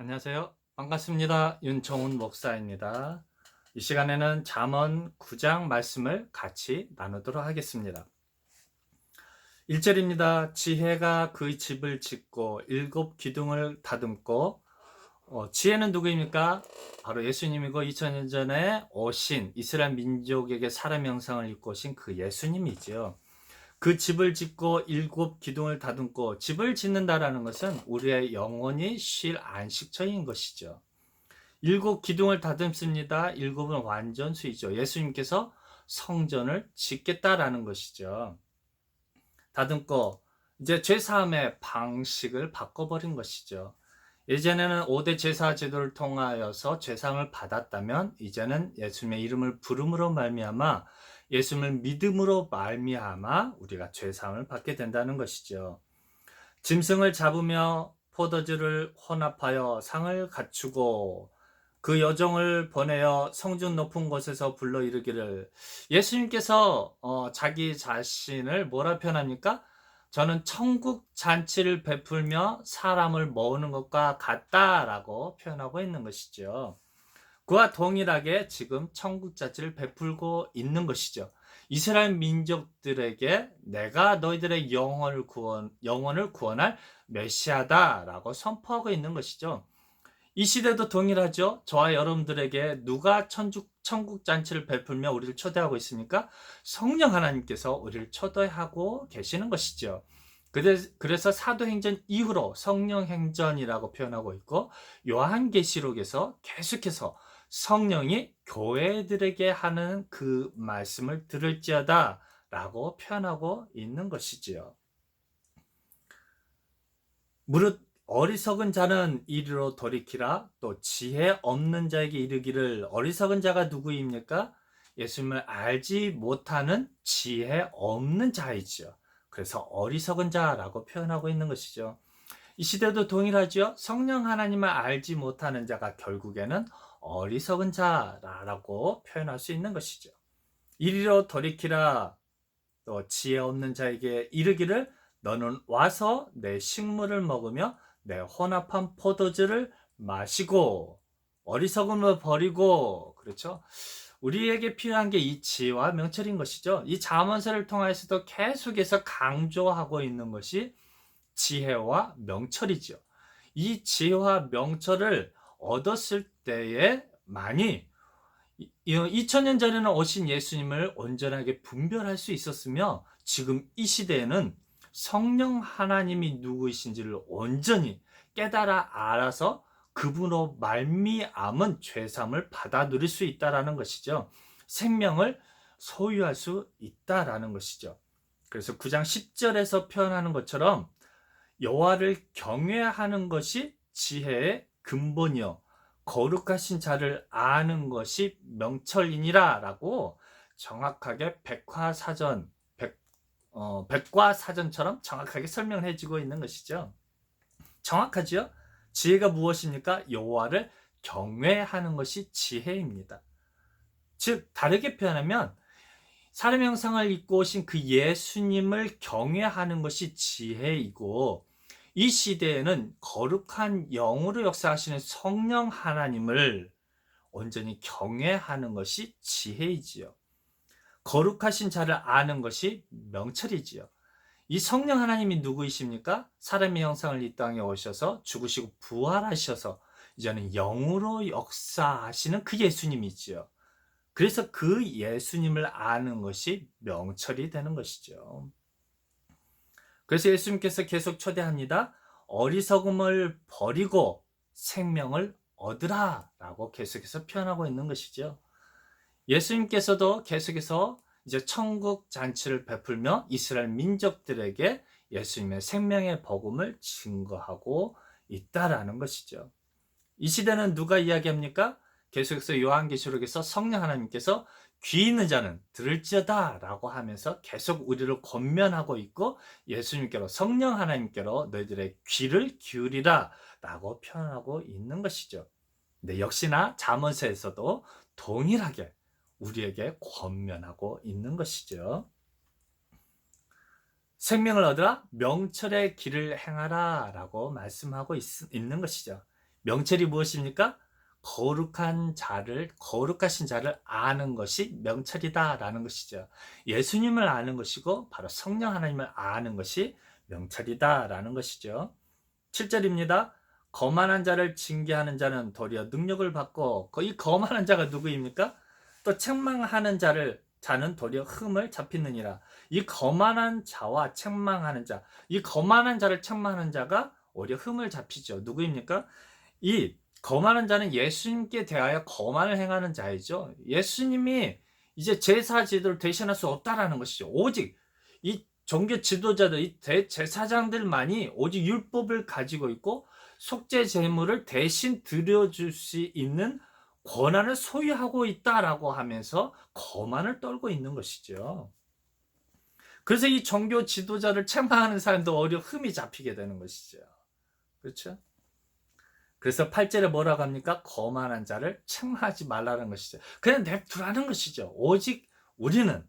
안녕하세요. 반갑습니다. 윤청훈 목사입니다. 이 시간에는 잠언 9장 말씀을 같이 나누도록 하겠습니다. 1절입니다. 지혜가 그 집을 짓고 일곱 기둥을 다듬고. 지혜는 누구입니까? 바로 예수님이고 2000년 전에 오신 이스라엘 민족에게 사람 형상을 입고 오신 그 예수님이죠. 그 집을 짓고 일곱 기둥을 다듬고. 집을 짓는다라는 것은 우리의 영혼이 쉴 안식처인 것이죠. 일곱 기둥을 다듬습니다. 일곱은 완전수이죠. 예수님께서 성전을 짓겠다라는 것이죠. 다듬고 이제 제사함의 방식을 바꿔버린 것이죠. 예전에는 5대 제사 제도를 통하여서 제사함을 받았다면 이제는 예수님의 이름을 부름으로 말미암아, 예수님을 믿음으로 말미암아 우리가 제사함을 받게 된다는 것이죠. 짐승을 잡으며 포도주를 혼합하여 상을 갖추고 그 여종을 보내어 성전 높은 곳에서 불러 이르기를. 예수님께서 자기 자신을 뭐라 표현합니까? 저는 천국 잔치를 베풀며 사람을 모으는 것과 같다라고 표현하고 있는 것이죠. 그와 동일하게 지금 천국 잔치를 베풀고 있는 것이죠. 이스라엘 민족들에게 내가 너희들의 영혼을 구원할 메시아다라고 선포하고 있는 것이죠. 이 시대도 동일하죠. 저와 여러분들에게 누가 천국 잔치를 베풀며 우리를 초대하고 있습니까? 성령 하나님께서 우리를 초대하고 계시는 것이죠. 그래서 사도행전 이후로 성령행전이라고 표현하고 있고, 요한계시록에서 계속해서 성령이 교회들에게 하는 그 말씀을 들을지어다 라고 표현하고 있는 것이지요. 무릇 어리석은 자는 이리로 돌이키라. 또 지혜 없는 자에게 이르기를. 어리석은 자가 누구입니까? 예수님을 알지 못하는 지혜 없는 자이죠. 그래서 어리석은 자라고 표현하고 있는 것이죠. 이 시대도 동일하죠. 성령 하나님을 알지 못하는 자가 결국에는 어리석은 자라고 표현할 수 있는 것이죠. 이리로 돌이키라. 또 지혜 없는 자에게 이르기를. 너는 와서 내 식물을 먹으며 내 혼합한 포도주를 마시고. 어리석음을 버리고. 그렇죠? 우리에게 필요한 게 이 지혜와 명철인 것이죠. 이 잠언서를 통해서도 계속해서 강조하고 있는 것이 지혜와 명철이죠. 이 지혜와 명철을 얻었을 때에 많이 2000년 전에는 오신 예수님을 온전하게 분별할 수 있었으며, 지금 이 시대에는 성령 하나님이 누구이신지를 온전히 깨달아 알아서 그분으로 말미암은 죄사함을 받아 누릴 수 있다라는 것이죠. 생명을 소유할 수 있다라는 것이죠. 그래서 9장 10절에서 표현하는 것처럼 여호와를 경외하는 것이 지혜의 근본이요 거룩하신 자를 아는 것이 명철이니라 라고 정확하게 백과사전처럼 정확하게 설명을 해주고 있는 것이죠. 정확하죠? 지혜가 무엇입니까? 여호와를 경외하는 것이 지혜입니다. 즉 다르게 표현하면 사람 형상을 입고 오신 그 예수님을 경외하는 것이 지혜이고, 이 시대에는 거룩한 영으로 역사하시는 성령 하나님을 온전히 경외하는 것이 지혜이지요. 거룩하신 자를 아는 것이 명철이지요. 이 성령 하나님이 누구이십니까? 사람의 형상을 이 땅에 오셔서 죽으시고 부활하셔서 이제는 영으로 역사하시는 그 예수님이지요. 그래서 그 예수님을 아는 것이 명철이 되는 것이죠. 그래서 예수님께서 계속 초대합니다. 어리석음을 버리고 생명을 얻으라 라고 계속해서 표현하고 있는 것이죠. 예수님께서도 계속해서 이제 천국 잔치를 베풀며 이스라엘 민족들에게 예수님의 생명의 복음을 증거하고 있다라는 것이죠. 이 시대는 누가 이야기합니까? 계속해서 요한계시록에서 성령 하나님께서 귀 있는 자는 들을지어다 라고 하면서 계속 우리를 권면하고 있고, 예수님께로 성령 하나님께로 너희들의 귀를 기울이라 라고 표현하고 있는 것이죠. 근데 역시나 잠언서에서도 동일하게 우리에게 권면하고 있는 것이죠. 생명을 얻으라, 명철의 길을 행하라 라고 말씀하고 있는 것이죠. 명철이 무엇입니까? 거룩하신 자를 아는 것이 명철이다라는 것이죠. 예수님을 아는 것이고 바로 성령 하나님을 아는 것이 명철이다라는 것이죠. 7절입니다. 거만한 자를 징계하는 자는 도리어 능력을 받고, 이 거만한 자가 누구입니까? 또 책망하는 자는 도리어 흠을 잡히느니라. 이 거만한 자와 책망하는 자, 이 거만한 자를 책망하는 자가 오히려 흠을 잡히죠. 누구입니까? 이 거만한 자는 예수님께 대하여 거만을 행하는 자이죠. 예수님이 이제 제사 제도를 대신할 수 없다라는 것이죠. 오직 이 종교 지도자들, 이 대제사장들만이 오직 율법을 가지고 있고 속죄 제물을 대신 드려줄 수 있는 권한을 소유하고 있다라고 하면서 거만을 떨고 있는 것이죠. 그래서 이 종교 지도자를 책망하는 사람도 오히려 흠이 잡히게 되는 것이죠. 그렇죠? 그래서 8절에 뭐라고 합니까? 거만한 자를 책망하지 말라는 것이죠. 그냥 냅두라는 것이죠. 오직 우리는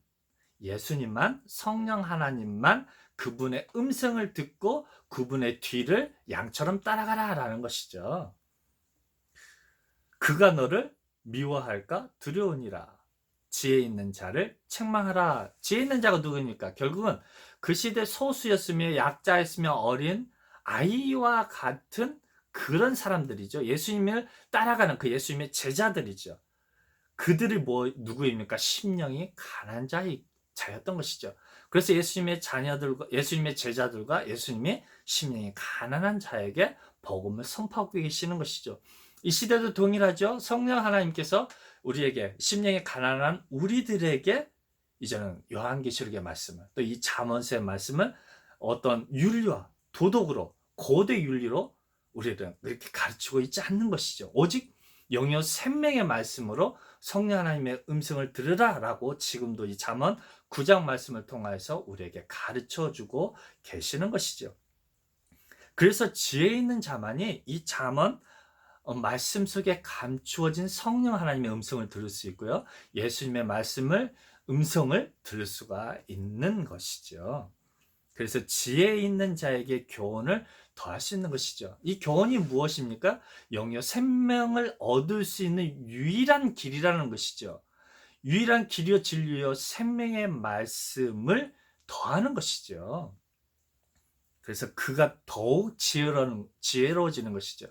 예수님만, 성령 하나님만, 그분의 음성을 듣고 그분의 뒤를 양처럼 따라가라라는 것이죠. 그가 너를 미워할까 두려우니라. 지혜 있는 자를 책망하라. 지혜 있는 자가 누구입니까? 결국은 그 시대 소수였으며 약자였으며 어린 아이와 같은 그런 사람들이죠. 예수님을 따라가는 그 예수님의 제자들이죠. 그들이 누구입니까? 심령이 가난한 자였던 것이죠. 그래서 예수님의 제자들과 예수님의 심령이 가난한 자에게 복음을 선포하고 계시는 것이죠. 이 시대도 동일하죠. 성령 하나님께서 우리에게, 심령이 가난한 우리들에게 이제는 요한계시록의 말씀을, 또 이 잠언서의 말씀을 어떤 윤리와 도덕으로, 고대 윤리로 우리를 이렇게 가르치고 있지 않는 것이죠. 오직 영역 생명의 말씀으로 성령 하나님의 음성을 들으라라고 지금도 이 잠언 9장 말씀을 통하여서 우리에게 가르쳐주고 계시는 것이죠. 그래서 지혜 있는 자만이 이 잠언 말씀 속에 감추어진 성령 하나님의 음성을 들을 수 있고요. 예수님의 음성을 들을 수가 있는 것이죠. 그래서 지혜 있는 자에게 교훈을 더할 수 있는 것이죠. 이 교훈이 무엇입니까? 영역 생명을 얻을 수 있는 유일한 길이라는 것이죠. 유일한 길이요 진리요 생명의 말씀을 더하는 것이죠. 그래서 그가 더욱 지혜로워지는 것이죠.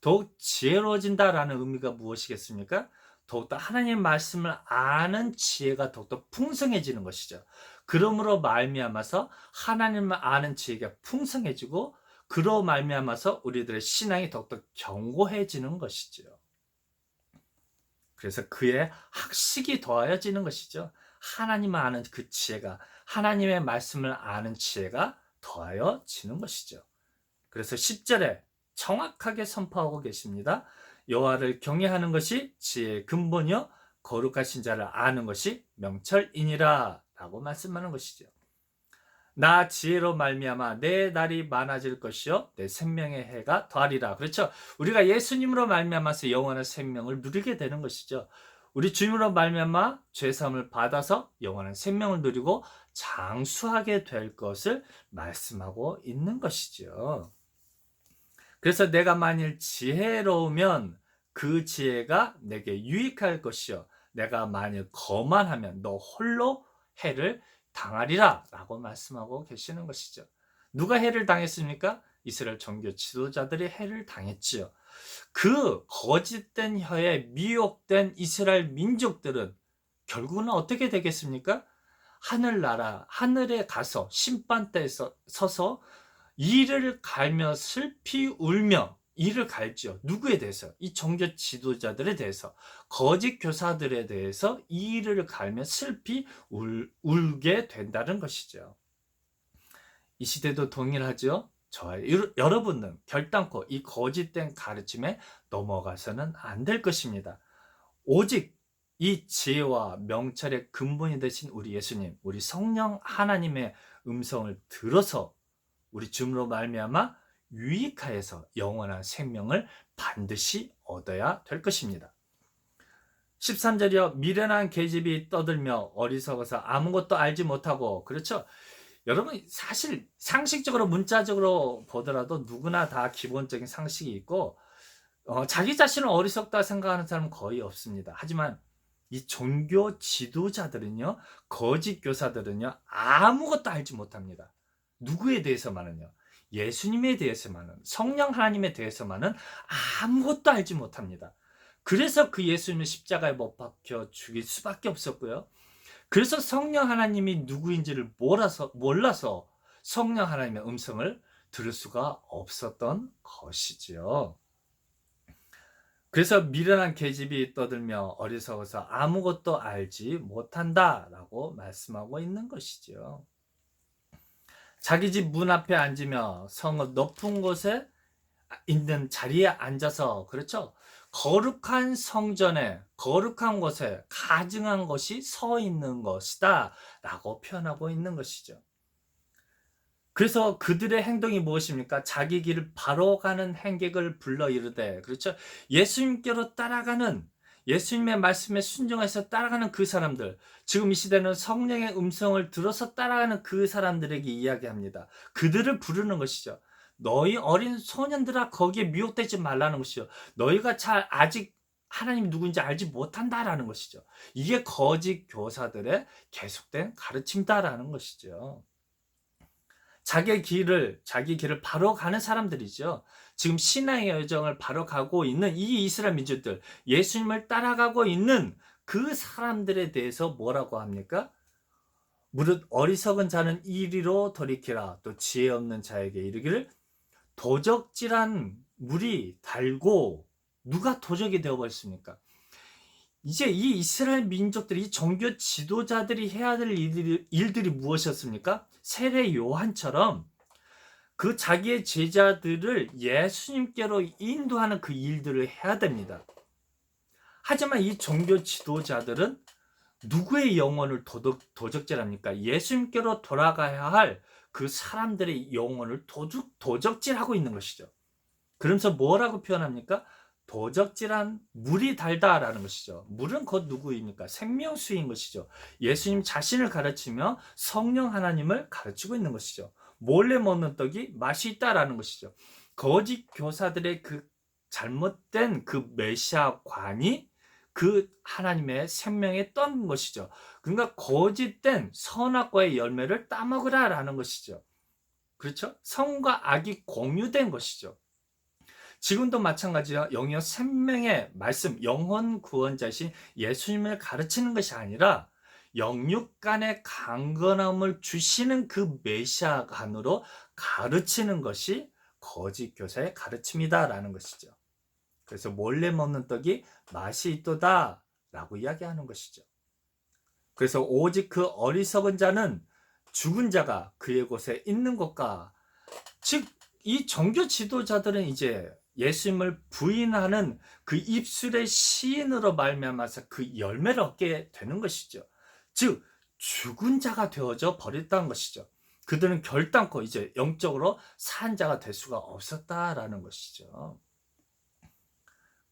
더욱 지혜로워진다라는 의미가 무엇이겠습니까? 더욱더 하나님의 말씀을 아는 지혜가 더욱더 풍성해지는 것이죠. 그러므로 말미암아서 하나님을 아는 지혜가 풍성해지고, 그로 말미암아서 우리들의 신앙이 더욱더 견고해지는 것이죠. 그래서 그의 학식이 더하여지는 것이죠. 하나님을 아는 그 지혜가, 하나님의 말씀을 아는 지혜가 더하여지는 것이죠. 그래서 10절에 정확하게 선포하고 계십니다. 여호와를 경외하는 것이 지혜의 근본이요 거룩하신 자를 아는 것이 명철이니라 라고 말씀하는 것이죠. 나 지혜로 말미암아 내 날이 많아질 것이요 내 생명의 해가 더하리라. 그렇죠. 우리가 예수님으로 말미암아서 영원한 생명을 누리게 되는 것이죠. 우리 주님으로 말미암아 죄사함을 받아서 영원한 생명을 누리고 장수하게 될 것을 말씀하고 있는 것이죠. 그래서 내가 만일 지혜로우면 그 지혜가 내게 유익할 것이요 내가 만일 거만하면 너 홀로 해를 당하리라 라고 말씀하고 계시는 것이죠. 누가 해를 당했습니까? 이스라엘 종교 지도자들이 해를 당했지요. 그 거짓된 혀에 미혹된 이스라엘 민족들은 결국은 어떻게 되겠습니까? 하늘에 가서 심판대에 서서 이를 갈며 슬피 울며 이를 갈지요. 누구에 대해서? 이 종교 지도자들에 대해서, 거짓 교사들에 대해서 이를 갈며 슬피 울게 된다는 것이죠. 이 시대도 동일하죠. 여러분은 결단코 이 거짓된 가르침에 넘어가서는 안 될 것입니다. 오직 이 지혜와 명철의 근본이 되신 우리 예수님, 우리 성령 하나님의 음성을 들어서 우리 주님으로 말미암아 유익하여서 영원한 생명을 반드시 얻어야 될 것입니다. 13절이요. 미련한 계집이 떠들며 어리석어서 아무것도 알지 못하고. 그렇죠. 여러분 사실 상식적으로 문자적으로 보더라도 누구나 다 기본적인 상식이 있고 자기 자신을 어리석다 생각하는 사람은 거의 없습니다. 하지만 이 종교 지도자들은요, 거짓 교사들은요, 아무것도 알지 못합니다. 누구에 대해서만은요, 예수님에 대해서만은, 성령 하나님에 대해서만은 아무것도 알지 못합니다. 그래서 그 예수님을 십자가에 못 박혀 죽일 수밖에 없었고요. 그래서 성령 하나님이 누구인지를 몰라서 성령 하나님의 음성을 들을 수가 없었던 것이지요. 그래서 미련한 계집이 떠들며 어리석어서 아무것도 알지 못한다라고 말씀하고 있는 것이지요. 자기 집 문 앞에 앉으며 성읍 높은 곳에 있는 자리에 앉아서, 그렇죠? 거룩한 성전에, 거룩한 곳에 가증한 것이 서 있는 것이다 라고 표현하고 있는 것이죠. 그래서 그들의 행동이 무엇입니까? 자기 길을 바로 가는 행객을 불러 이르되, 그렇죠? 예수님께로 따라가는, 예수님의 말씀에 순종해서 따라가는 그 사람들, 지금 이 시대는 성령의 음성을 들어서 따라가는 그 사람들에게 이야기합니다. 그들을 부르는 것이죠. 너희 어린 소년들아, 거기에 미혹되지 말라는 것이죠. 너희가 잘 아직 하나님 누군지 알지 못한다라는 것이죠. 이게 거짓 교사들의 계속된 가르침다라는 것이죠. 자기 길을 바로 가는 사람들이죠. 지금 신앙의 여정을 바로 가고 있는 이 이스라엘 민족들, 예수님을 따라가고 있는 그 사람들에 대해서 뭐라고 합니까? 무릇 어리석은 자는 이리로 돌이키라. 또 지혜 없는 자에게 이르기를, 도적질한 물이 달고, 누가 도적이 되어버렸습니까? 이제 이 이스라엘 민족들이, 이 종교 지도자들이 해야 될 일들이 무엇이었습니까? 세례 요한처럼 그 자기의 제자들을 예수님께로 인도하는 그 일들을 해야 됩니다. 하지만 이 종교 지도자들은 누구의 영혼을 도적질합니까? 예수님께로 돌아가야 할 그 사람들의 영혼을 도적질하고 있는 것이죠. 그러면서 뭐라고 표현합니까? 도적질한 물이 달다라는 것이죠. 물은 곧 누구입니까? 생명수인 것이죠. 예수님 자신을 가르치며 성령 하나님을 가르치고 있는 것이죠. 몰래 먹는 떡이 맛이 있다라는 것이죠. 거짓 교사들의 그 잘못된 그 메시아관이 그 하나님의 생명에 떤 것이죠. 그러니까 거짓된 선악과의 열매를 따먹으라라는 것이죠. 그렇죠? 성과 악이 공유된 것이죠. 지금도 마찬가지야. 영역 생명의 말씀, 영혼 구원자신 예수님을 가르치는 것이 아니라 영육간의 강건함을 주시는 그 메시아간으로 가르치는 것이 거짓 교사의 가르침이다라는 것이죠. 그래서 몰래 먹는 떡이 맛이 있도다 라고 이야기하는 것이죠. 그래서 오직 그 어리석은 자는 죽은 자가 그의 곳에 있는 것과, 즉 이 종교 지도자들은 이제 예수님을 부인하는 그 입술의 시인으로 말미암아서 그 열매를 얻게 되는 것이죠. 즉 죽은 자가 되어져 버렸다는 것이죠. 그들은 결단코 이제 영적으로 산 자가 될 수가 없었다라는 것이죠.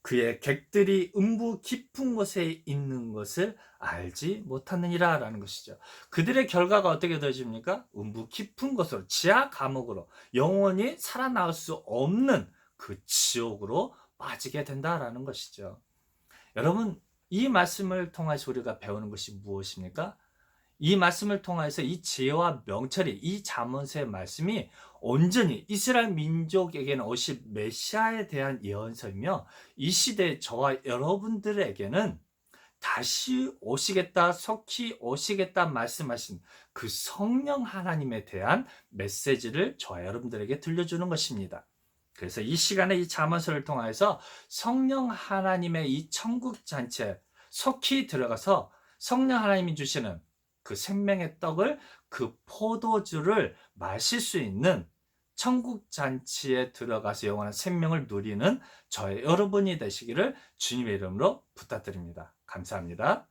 그의 객들이 음부 깊은 곳에 있는 것을 알지 못하느니라 라는 것이죠. 그들의 결과가 어떻게 되어집니까? 음부 깊은 곳으로, 지하 감옥으로, 영원히 살아나올 수 없는 그 지옥으로 빠지게 된다라는 것이죠. 여러분, 이 말씀을 통해서 우리가 배우는 것이 무엇입니까? 이 말씀을 통해서 이 지혜와 명철이, 이 잠언서의 말씀이 온전히 이스라엘 민족에게는 오실 메시아에 대한 예언서이며, 이 시대의 저와 여러분들에게는 다시 오시겠다, 속히 오시겠다 말씀하신 그 성령 하나님에 대한 메시지를 저와 여러분들에게 들려주는 것입니다. 그래서 이 시간에 이 잠언서를 통해서 성령 하나님의 이 천국 잔치에 속히 들어가서 성령 하나님이 주시는 그 생명의 떡을, 그 포도주를 마실 수 있는 천국 잔치에 들어가서 영원한 생명을 누리는 저의 여러분이 되시기를 주님의 이름으로 부탁드립니다. 감사합니다.